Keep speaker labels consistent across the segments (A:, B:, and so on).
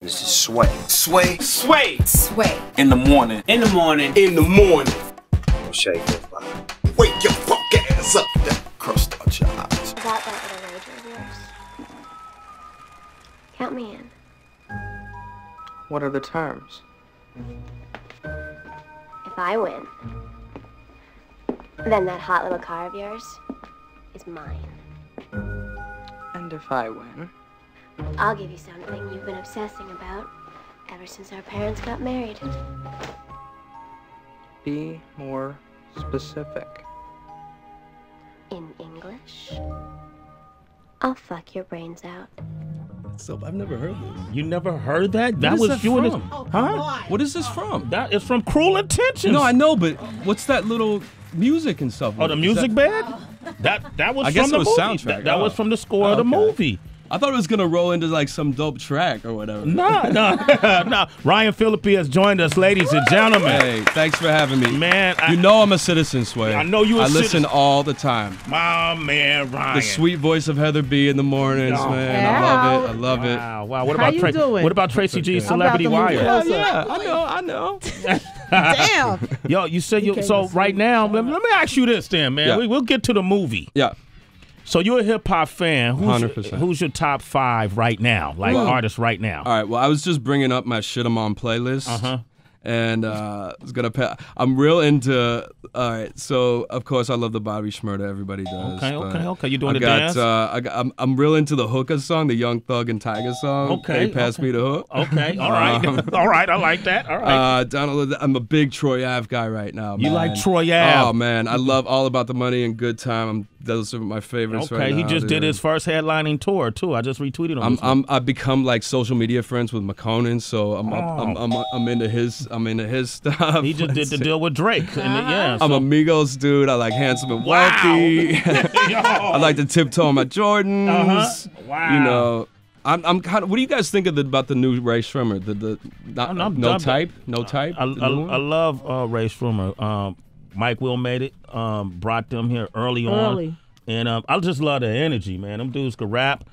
A: This is Sway.
B: Sway.
C: Sway.
D: Sway.
B: In the morning.
C: In the morning.
B: In the morning.
A: Don't shake your body.
B: Wake your punk ass up. That crust out your eyes.
D: About that little wager of yours. Count me in.
E: What are the terms?
D: If I win, then that hot little car of yours is mine.
E: And if I win?
D: I'll give you something you've been obsessing about ever since our parents got married.
E: Be more specific.
D: In English, I'll fuck your brains out.
F: So I've never heard this.
G: You never heard that?
F: That
G: was
F: that
G: you and
F: from?
G: his,
F: Oh,
G: huh?
F: What is this from?
G: That is from Cruel Intentions.
F: No, I know, but what's that little music and stuff?
G: Oh, the music bed? That was
F: I guess
G: from
F: it
G: the
F: was
G: movie.
F: soundtrack.
G: That was from the score of the movie.
F: I thought it was gonna roll into like some dope track or whatever.
G: No. Ryan Phillipe has joined us, ladies and gentlemen.
F: Hey, thanks for having me.
G: Man,
F: you know I'm a citizen, Sway.
G: I know you a
F: listen
G: citizen.
F: all the time.
G: My man, Ryan.
F: The sweet voice of Heather B in the mornings, man. I love it.
G: Wow. What
H: How
G: about
H: you doing?
G: What about Tracy G's Celebrity
H: I'm about to move
G: Wire?
H: closer.
F: Yeah, I know.
H: Damn.
G: Yo, you said you. So right now, let me ask you this, then, man.
F: Yeah.
G: We'll get to the movie.
F: Yeah.
G: So you're a hip hop fan.
F: 100%.
G: Who's your top 5 right now? Like artists right now?
F: All right. Well, I was just bringing up my shit I'm on playlist. And I was gonna I'm real into. All right, so of course I love the Bobby Shmurda. Everybody does.
G: Okay. You doing the dance?
F: I'm real into the Hookah song, the Young Thug and Tiger song.
G: Okay.
F: Hey, pass me the hook.
G: Okay. All right. All right. I like that. All right.
F: Donald, I'm a big Troy Ave guy right now.
G: You
F: man.
G: like Troy Ave?
F: Oh man, I love All About the Money and Good Time. Those are my favorites right now.
G: He just did his first headlining tour too. I just retweeted him.
F: I've become like social media friends with McConan, so I'm into his stuff.
G: He just did the deal with Drake.
F: I'm a Migos dude. I like Handsome and Wealthy. I like to tiptoe on my Jordans.
G: Wow.
F: You know, I'm kind of. What do you guys think about the new Ray Shremmer? No type.
G: I love Ray Shremmer. Mike Will made it. Brought them here early on, and I just love the energy, man. Them dudes could rap.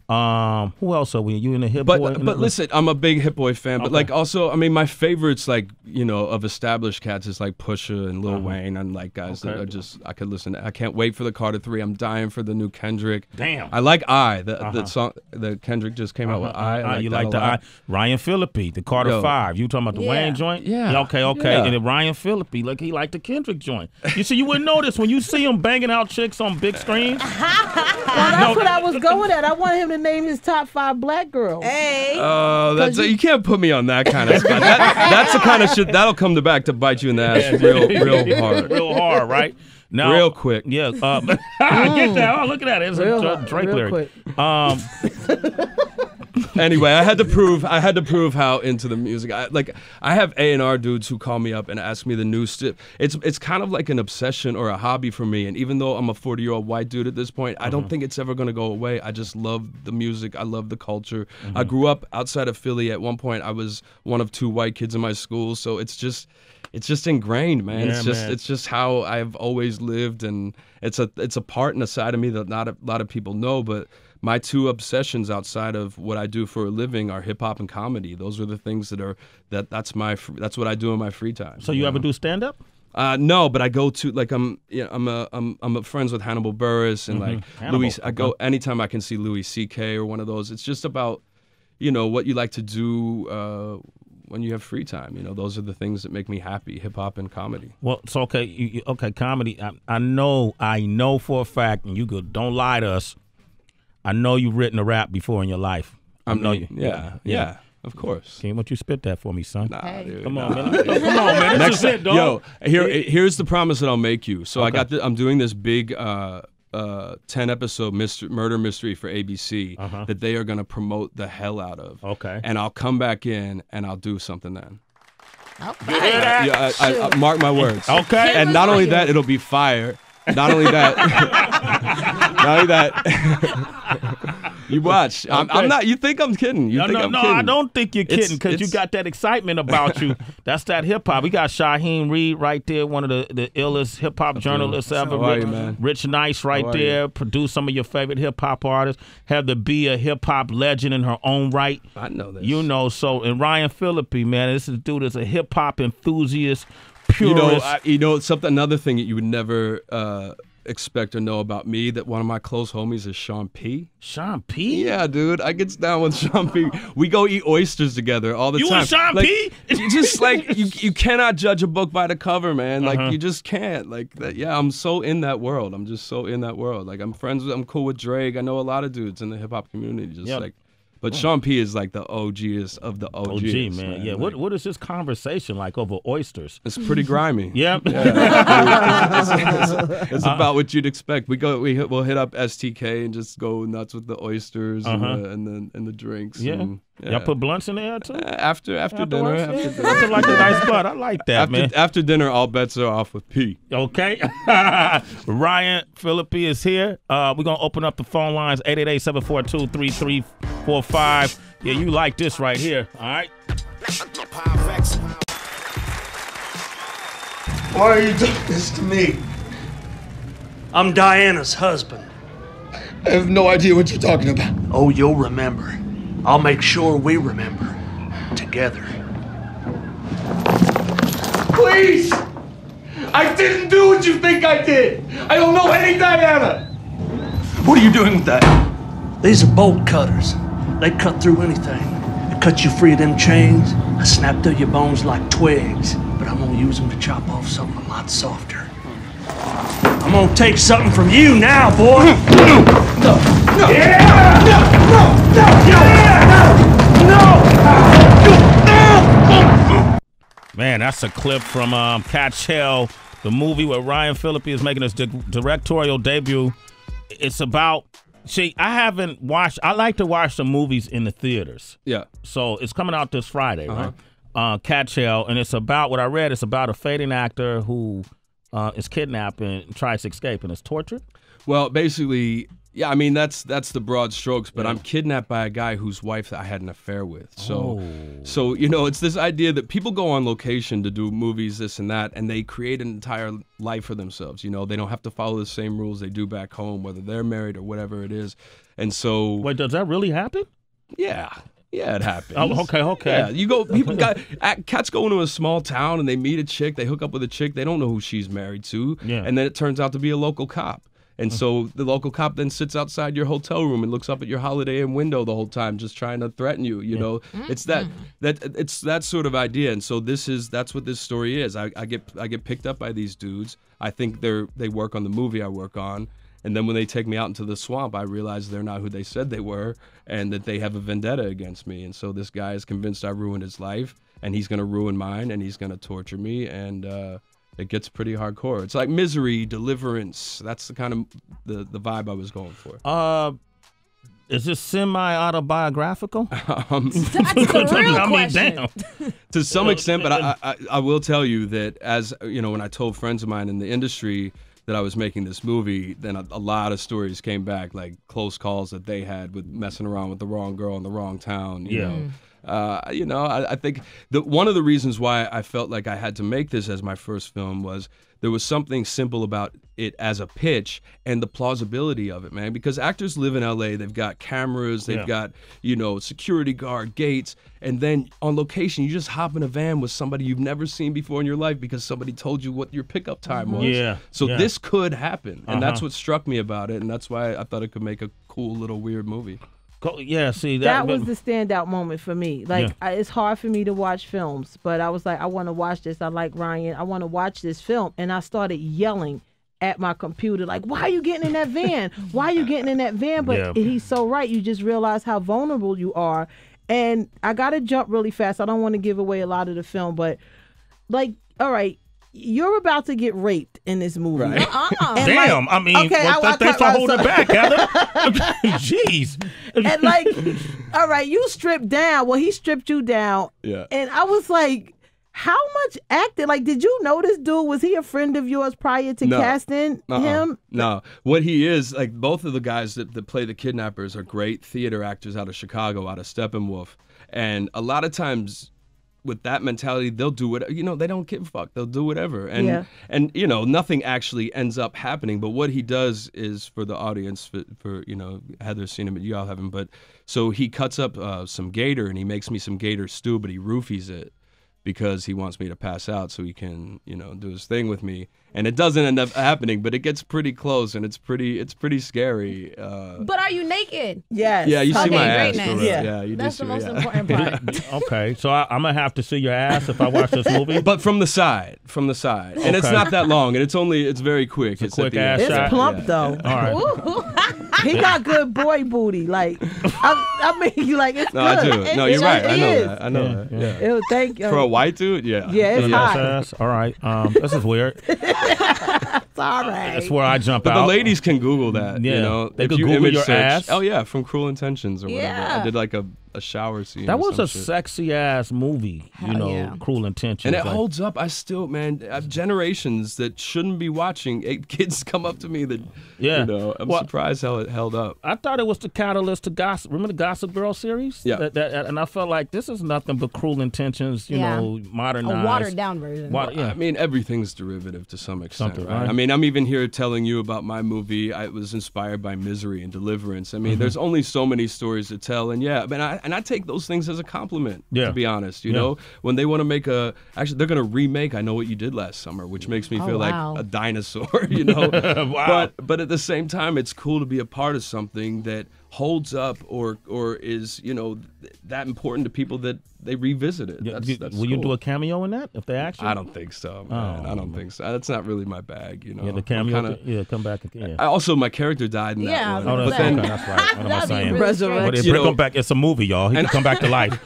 G: Who else are we? You in the Hit Boy?
F: But listen, I'm a big Hit Boy fan. But like also, I mean, my favorites like of established cats is like Pusha and Lil Wayne and like guys that are just I could listen to. I can't wait for the Carter 3. I'm dying for the new Kendrick.
G: Damn.
F: I like the song that Kendrick just came out with.
G: You like the I. Ryan Phillipe, the Carter 5. You talking about the Wayne joint?
F: Yeah.
G: Okay.
F: Yeah.
G: And then Ryan Phillipe, like he liked the Kendrick joint. You see, you wouldn't notice when you see him banging out chicks on big screens.
H: Well, that's what I was going at. I wanted him to name his top 5 black girls.
D: Hey.
F: Oh, you can't put me on that kind of spot. That's the kind of shit that'll come back to bite you in the ass real hard.
G: Real hard, right? Now,
F: real quick.
G: Yeah. Get that. Oh, look at that. It's a Drake lyric.
F: Anyway, I had to prove how into the music. I have A&R dudes who call me up and ask me the new stuff. It's kind of like an obsession or a hobby for me. And even though I'm a 40-year-old white dude at this point, I don't think it's ever going to go away. I just love the music. I love the culture. I grew up outside of Philly. At one point, I was one of 2 white kids in my school. So it's just ingrained, man.
G: Yeah,
F: it's just how I've always lived, and it's a part and a side of me that not a lot of people know, but my 2 obsessions outside of what I do for a living are hip hop and comedy. Those are the things that's what I do in my free time.
G: So you ever do stand up?
F: No, but I go to like I'm friends with Hannibal Buress and like Louis. I go anytime I can see Louis C.K. or one of those. It's just about what you like to do when you have free time. Those are the things that make me happy. Hip hop and comedy.
G: Well, so okay, comedy. I know for a fact, and you don't lie to us. I know you've written a rap before in your life.
F: Yeah, of course.
G: Why don't you spit that for me, son?
F: Nah, dude.
G: Come on, man. Come on, man. This is it, dog.
F: Here's the promise that I'll make you. So I'm doing this big 10-episode murder mystery for ABC that they are going to promote the hell out of.
G: Okay.
F: And I'll come back in and I'll do something then.
H: Okay.
F: Yeah, I mark my words.
G: Okay.
F: And not only that, it'll be fire. Not only that. You watch. I'm not. You think I'm kidding? You think I'm kidding?
G: I don't think you're kidding because you got that excitement about you. That's that hip hop. We got Shaheem Reed right there, one of the illest hip hop journalists ever.
F: How are you, man?
G: Rich Nice right there. Produce some of your favorite hip hop artists. Have to be a hip hop legend in her own right.
F: I know this.
G: You know. So and Ryan Phillipe, man, this is dude is a hip hop enthusiast. Purist.
F: Another thing that you would never expect or know about me, that one of my close homies is Sean P.
G: Sean P?
F: Yeah, dude. I get down with Sean P. We go eat oysters together all the time.
G: You and Sean P?
F: Just like, you cannot judge a book by the cover, man. Like, you just can't. Like, I'm so in that world. I'm just so in that world. Like, I'm cool with Drake. I know a lot of dudes in the hip-hop community. But Sean P is like the OGest of the OGs.
G: OG, man. Yeah.
F: Like,
G: what is this conversation like over oysters?
F: It's pretty grimy.
G: Yeah.
F: It's about what you'd expect. We'll hit up STK and just go nuts with the oysters and the drinks.
G: Yeah. Y'all put blunts in there too?
F: After dinner.
G: After like a nice blunt. I like that, man.
F: After dinner, all bets are off with P.
G: Okay. Ryan Phillipe is here. We're going to open up the phone lines, 888-742-3345. Yeah, you like this right here, all right?
C: Why are you doing this to me?
I: I'm Diana's husband.
C: I have no idea what you're talking about.
I: Oh, you'll remember. I'll make sure we remember. Together.
C: Please! I didn't do what you think I did! I don't know any Diana! What are you doing with that?
I: These are bolt cutters. They cut through anything. They cut you free of them chains. I snap through your bones like twigs. But I'm gonna use them to chop off something a lot softer. I'm gonna take something from you now, boy!
C: No! Yeah!
I: No!
G: Man, that's a clip from Catch Hell, the movie where Ryan Phillipe is making his directorial debut. It's about, I haven't watched, I like to watch the movies in the theaters.
F: Yeah.
G: So it's coming out this Friday, right? Catch Hell, and it's about, what I read, it's about a fading actor who is kidnapped and tries to escape and is tortured.
F: Well, basically, yeah, I mean, that's the broad strokes, but I'm kidnapped by a guy whose wife I had an affair with. So, it's this idea that people go on location to do movies, this and that, and they create an entire life for themselves. They don't have to follow the same rules they do back home, whether they're married or whatever it is. And so...
G: Wait, does that really happen?
F: Yeah. Yeah, it happens.
G: Oh, okay.
F: Yeah, cats go into a small town and they meet a chick, they hook up with a chick, they don't know who she's married to, and then it turns out to be a local cop. And so the local cop then sits outside your hotel room and looks up at your Holiday Inn window the whole time, just trying to threaten you. Know, it's that sort of idea. And so that's what this story is. I get picked up by these dudes. I think they work on the movie I work on. And then when they take me out into the swamp, I realize they're not who they said they were, and that they have a vendetta against me. And so this guy is convinced I ruined his life, and he's going to ruin mine, and he's going to torture me, and it gets pretty hardcore. It's like Misery, Deliverance. That's the kind of the vibe I was going for.
G: Is this semi-autobiographical?
H: That's the real question.
F: To some extent, but I will tell you that as when I told friends of mine in the industry that I was making this movie, then a lot of stories came back, like close calls that they had with messing around with the wrong girl in the wrong town. You know, I think that one of the reasons why I felt like I had to make this as my first film was there was something simple about it as a pitch and the plausibility of it, man. Because actors live in LA, they've got cameras, they've got, security guard, gates, and then on location, you just hop in a van with somebody you've never seen before in your life because somebody told you what your pickup time was. This could happen, and that's what struck me about it, and that's why I thought it could make a cool little weird movie.
G: Yeah, see
H: that was the standout moment for me. Like it's hard for me to watch films, but I was like, I want to watch this. I like Ryan. I want to watch this film, and I started yelling at my computer, like, "Why are you getting in that van? Why are you getting in that van?" But he's so right. You just realize how vulnerable you are, and I gotta jump really fast. I don't want to give away a lot of the film, but like, all right. You're about to get raped in this movie.
F: Right.
G: Damn, like, I mean, thanks for holding it back, Heather. Jeez.
H: And like, all right, you stripped down. Well, he stripped you down.
F: Yeah.
H: And I was like, How much acting? Like, did you know this dude? Was he a friend of yours prior to casting him?
F: No. What he is, like, both of the guys that play the kidnappers are great theater actors out of Chicago, out of Steppenwolf. And a lot of times with that mentality, they'll do it. You know, they don't give a fuck. They'll do whatever. And you know, nothing actually ends up happening. But what he does is, for the audience, for you know, Heather's seen him, but you all haven't. But so he cuts up some gator and he makes me some gator stew, but he roofies it because he wants me to pass out so he can, you know, do his thing with me. And it doesn't end up happening, but it gets pretty close and it's pretty scary.
J: But are you naked?
H: Yes.
F: Yeah, you see my ass.
J: Greatness.
F: Yeah, you
J: That's
F: do
J: the
F: see
J: most important part.
G: Okay, so I'm gonna have to see your ass if I watch this movie.
F: But from the side, and it's not that long, and it's very quick.
G: It's a quick ass shot.
H: It's plump though.
G: All right.
H: He got good boy booty. Like, I mean, you like it's
F: No,
H: good.
F: I do. No, you're right. I know that. Yeah.
H: Ew, thank you.
F: For a white dude, yeah.
H: Yeah, it's hot.
G: Ass. All right. This is weird.
H: It's all right.
G: That's where I jump
F: But
G: out.
F: The ladies can Google that.
G: Yeah.
F: You know,
G: They
F: if
G: could
F: you
G: Google
F: image
G: your
F: search,
G: ass.
F: Oh yeah, from Cruel Intentions or whatever.
J: Yeah.
F: I did like a shower scene.
G: That
F: or
G: was
F: some
G: a
F: shit.
G: sexy ass movie.
J: Hell
G: You know,
J: yeah.
G: Cruel Intentions.
F: And it
G: like-
F: holds up. I still, man, I have generations that shouldn't be watching. Kids come up to me that,
G: Yeah.
F: you know, I'm
G: Well,
F: surprised how it held up.
G: I thought it was the catalyst to Gossip. Remember the Gossip Girl series?
F: Yeah.
G: And I felt like this is nothing but Cruel Intentions, you
J: Yeah.
G: know, modernized.
J: A watered down version.
G: Yeah.
F: I mean, everything's derivative to some extent,
G: Something,
F: right?
G: right?
F: I mean, I'm even here telling you about my movie. I was inspired by Misery and Deliverance. I mean,
G: Mm-hmm.
F: there's only so many stories to tell, and yeah, I take those things as a compliment.
G: Yeah.
F: To be honest, you
G: Yeah.
F: know, when they want to make actually, they're gonna remake I Know What You Did Last Summer, which makes me feel
J: wow.
F: like a dinosaur, you know.
G: Wow.
F: But at the same time, it's cool to be a part of something that holds up or is, you know, that important to people that they revisit it.
G: Yeah,
F: That's
G: will you
F: cool.
G: do a cameo in that if they ask you?
F: I don't think so, man. I don't think so. That's not really my bag, you know.
G: Yeah, the
F: I'm
G: cameo.
F: kinda-
G: come back. Yeah.
F: also, my character died in
J: Yeah,
F: that one.
J: I was
F: But
J: gonna
F: then
J: say.
G: That's right. What am I
J: That'd be
G: saying?
J: really
H: Resurrection.
G: But if
F: You
G: bring
F: know-
G: him back, it's a movie, y'all. He can come back to life.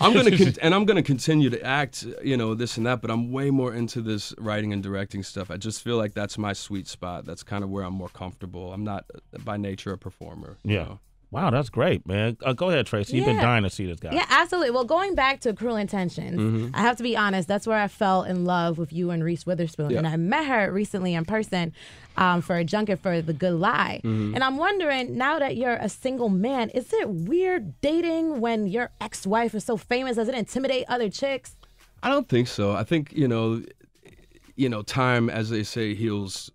F: I'm gonna continue to act, you know, this and that. But I'm way more into this writing and directing stuff. I just feel like that's my sweet spot. That's kind of where I'm more comfortable. I'm not by nature a performer. you
G: Yeah.
F: know?
G: Wow, that's great, man. Go ahead, Tracy. You've been
J: Yeah.
G: dying to see this guy.
J: Yeah, absolutely. Well, going back to Cruel Intentions, I have to be honest, that's where I fell in love with you and Reese Witherspoon.
F: Yeah.
J: And I met her recently in person for a junket for The Good Lie. And I'm wondering, now that you're a single man, is it weird dating when your ex-wife is so famous? Does it intimidate other chicks?
F: I don't think so. I think, you know, time, as they say, heals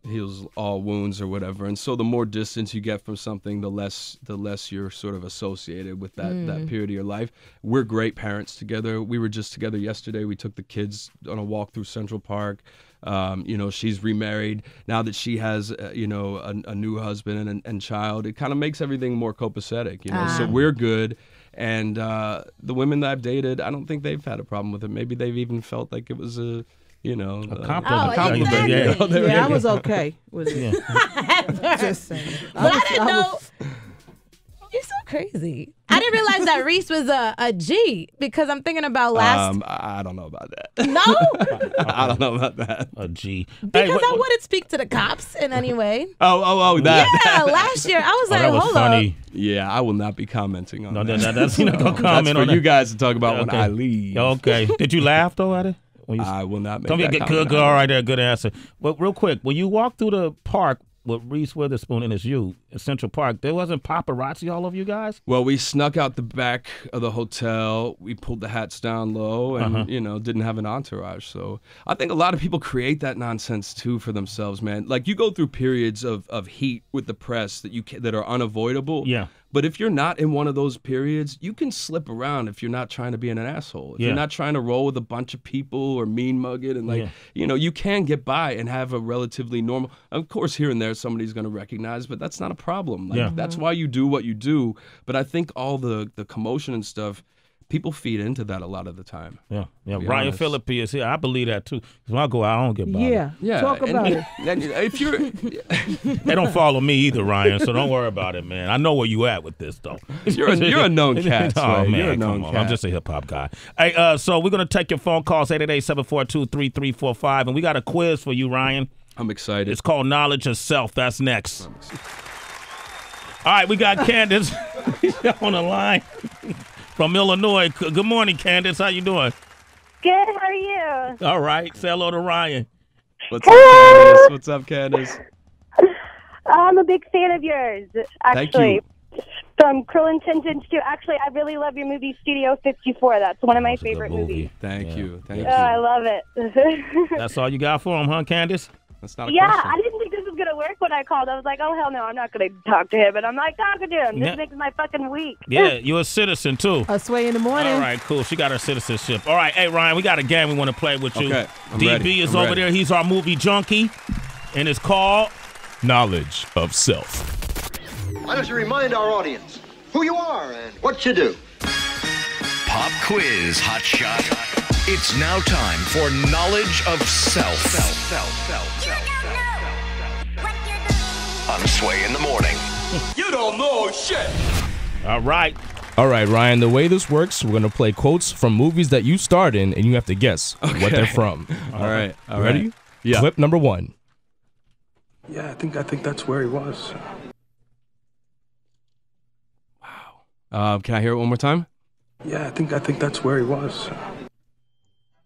F: all wounds or whatever. And so the more distance you get from something, the less you're sort of associated with that period of your life. We're great parents together. We were just together yesterday. We took the kids on a walk through Central Park. You know, she's remarried now that she has, you know, a new husband and child. It kind of makes everything more copacetic, you know. So we're good. And the women that I've dated, I don't think they've had a problem with it. Maybe they've even felt like it was a
G: compliment.
J: Exactly.
G: Yeah.
H: Yeah, I was okay with it. Just saying.
J: But I didn't know. You're so crazy. I didn't realize that Reese was a G because I'm thinking about last.
F: I don't know about that.
J: No,
F: I don't know about that.
G: A G.
J: because I wouldn't speak to the cops in any way.
F: Oh, that.
J: Yeah, last year I was like,
G: that was
J: hold
G: funny.
J: up.
F: Yeah, I will not be commenting on
G: No,
F: that.
G: that's you're not gonna comment
F: That's
G: on
F: for you
G: that.
F: guys to talk about when
G: Okay.
F: I leave.
G: Okay. Did you laugh though at it?
F: I will not make
G: Don't
F: that
G: get
F: comment.
G: good. All right, there, good answer. But real quick, when you walk through the park with Reese Witherspoon and it's you in Central Park, there wasn't paparazzi all over you guys?
F: Well, we snuck out the back of the hotel. We pulled the hats down low and, you know, didn't have an entourage. So I think a lot of people create that nonsense, too, for themselves, man. Like, you go through periods of heat with the press that are unavoidable.
G: Yeah.
F: But if you're not in one of those periods, you can slip around if you're not trying to be an asshole. If you're not trying to roll with a bunch of people or mean mug it. And, you know, you can get by and have a relatively normal. Of course, here and there, somebody's going to recognize, but that's not a problem. Like, that's why you do what you do. But I think all the commotion and stuff, people feed into that a lot of the time.
G: Yeah.
F: be
G: Ryan
F: honest.
G: Phillipe is here. I believe that too. 'Cause when I go out, I don't get bothered.
H: Yeah. Talk about it.
F: And if you're,
G: They don't follow me either, Ryan. So don't worry about it, man. I know where you at with this, though.
F: you're a known cat.
G: Oh
F: Sway.
G: man,
F: You're a known
G: come on.
F: cat.
G: I'm just a hip hop guy. Hey, so we're gonna take your phone calls 888-742-3345, and we got a quiz for you, Ryan.
F: I'm excited.
G: It's called Knowledge of Self. That's next. All right, we got Candace on the line from Illinois. Good morning, Candace. How you doing?
K: Good. How are you?
G: All right. Say hello to Ryan.
F: What's up, Candace? What's up, Candace?
K: I'm a big fan of yours, actually.
F: Thank you.
K: From Cruel Intentions to, actually, I really love your movie Studio 54. That's one of my favorite movies.
F: Thank you. Thank you.
K: I love it.
G: That's all you got for him, huh, Candace?
F: That's not a
K: Yeah,
F: question.
K: I didn't think this was going to work when I called. I was like, oh, hell no, I'm not going to talk to him. But I'm like, talking to him. This
G: Yeah.
K: makes my fucking week.
G: Yeah, you're a citizen, too.
H: A Sway in the morning.
G: All right, cool. She got her citizenship. All right, hey, Ryan, we got a game we want to play with you.
F: Okay, I'm
G: DB
F: ready.
G: is
F: I'm
G: over
F: ready.
G: there. He's our movie junkie, and it's called
B: Knowledge of self.
L: Why don't you remind our audience who you are and what you do?
M: Pop quiz, hot shot. It's now time for knowledge of self. On Sway in the morning.
C: You don't know shit.
G: All right.
N: All right, Ryan, the way this works, we're going to play quotes from movies that you starred in, and you have to guess what they're from.
F: All right. All
N: Ready?
F: right. Yeah.
N: Clip number 1.
O: Yeah, I think that's where he was.
F: Can I hear it one more time?
O: Yeah, I think that's where he was.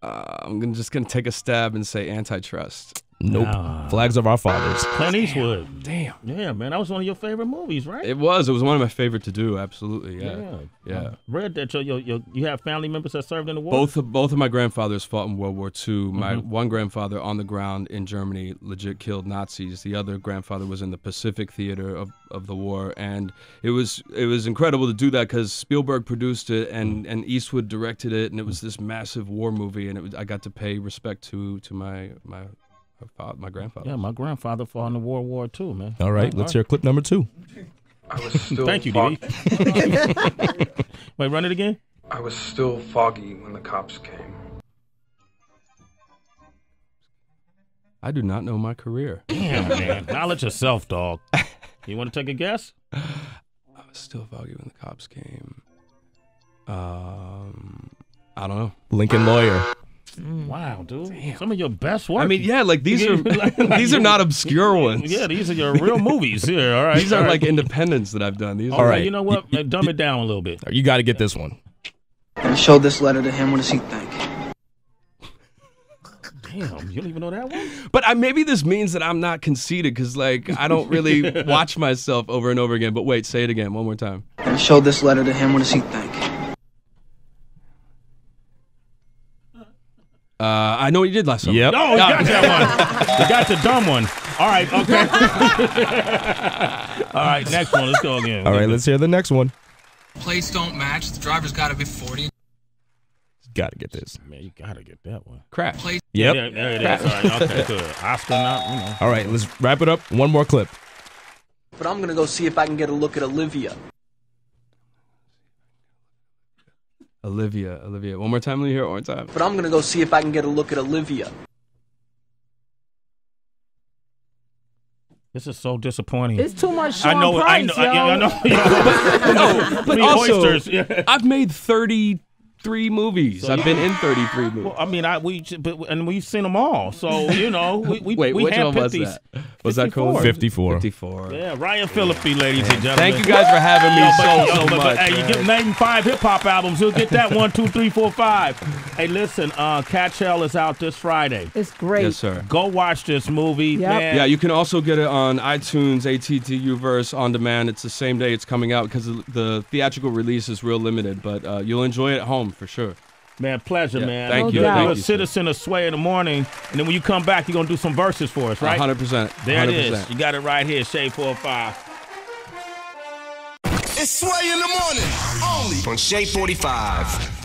F: I'm just gonna take a stab and say Antitrust.
N: Nope. Flags of Our Fathers.
G: Clint Eastwood.
F: Damn.
G: Yeah, man, that was one of your favorite movies, right?
F: It was one of my favorite to do. Absolutely. Yeah.
G: Read that you have family members that served in the war.
F: Both of my grandfathers fought in World War II. My
G: Mhm.
F: one grandfather on the ground in Germany legit killed Nazis. The other grandfather was in the Pacific theater of the war, and it was incredible to do that because Spielberg produced it and Eastwood directed it, and it was this massive war movie, and I got to pay respect to my grandfather.
G: Yeah, my grandfather fought in the World War II, man.
N: All right, let's hear clip number 2.
O: I was still
G: Thank you,
O: foggy.
G: DB. Wait, run it again?
O: I was still foggy when the cops came.
F: I do not know my career.
G: Damn, man. Knowledge of self, dog. You want to take a guess?
F: I was still foggy when the cops came. I don't know.
N: Lincoln Lawyer.
G: Wow, dude. Some of your best work.
F: I mean, yeah, like these are these are not obscure ones.
G: Yeah, these are your real movies here. All right.
F: These are
G: all
F: like
G: right.
F: independents that I've done. These
G: All
F: are
G: right. You know what? Dumb it down a little bit.
N: You got to get this one.
P: I showed this letter to him. What does he think?
G: Damn, you don't even know that one?
F: But maybe this means that I'm not conceited because, like, I don't really watch myself over and over again. But wait, say it again one more time.
P: I showed this letter to him. What does he think?
F: I know what you did last summer.
N: Yep.
G: Oh, you got that one. You got the dumb one. All right, okay. All right, next one. Let's go again.
N: All right, let's hear the next one.
Q: Plates don't match. The driver's got to be 40.
N: Got to get this.
G: Man, you got to get that one.
F: Crap.
N: Yep.
G: Yeah, there it is. All right, okay, good. Oscar not, you know.
N: All right, let's wrap it up. One more clip.
P: But I'm gonna go see if I can get a look at Olivia.
F: Olivia. One more time. Let me hear it one more time.
P: But I'm gonna go see if I can get a look at Olivia.
G: This is so disappointing.
H: It's too much Sean
G: I know.
H: Price,
G: I know.
F: But
G: I mean,
F: also,
G: oysters. Yeah.
F: I've made 33 movies.
G: So
F: I've been in 33 movies.
G: Well, I mean, we've seen them all. So you know, we
F: Wait, which one
G: handpicked
F: was
G: these.
F: that? Was that called
N: 54?
F: 54.
G: Yeah, Ryan Phillipe, ladies and gentlemen.
F: Thank you guys for having me so much.
G: Hey, you
F: man.
G: give name 5 hip hop albums, you'll get that 1, 2, 3, 4, 5. Hey, listen, Catch Hell is out this Friday.
H: It's great.
F: Yes, sir.
G: Go watch this movie, man.
F: Yeah, you can also get it on iTunes, ATTUverse on demand. It's the same day it's coming out because the theatrical release is real limited, but you'll enjoy it at home for sure.
G: Man, pleasure, man.
F: Thank you.
G: You're
F: Thank
G: a
F: you,
G: citizen of Sway in the morning, and then when you come back, you're going to do some verses for us, right?
F: 100%.
G: There it
F: 100%.
G: is. You got it right here, Shade 4-5.
B: It's Sway in the morning, only
M: On Shade 45.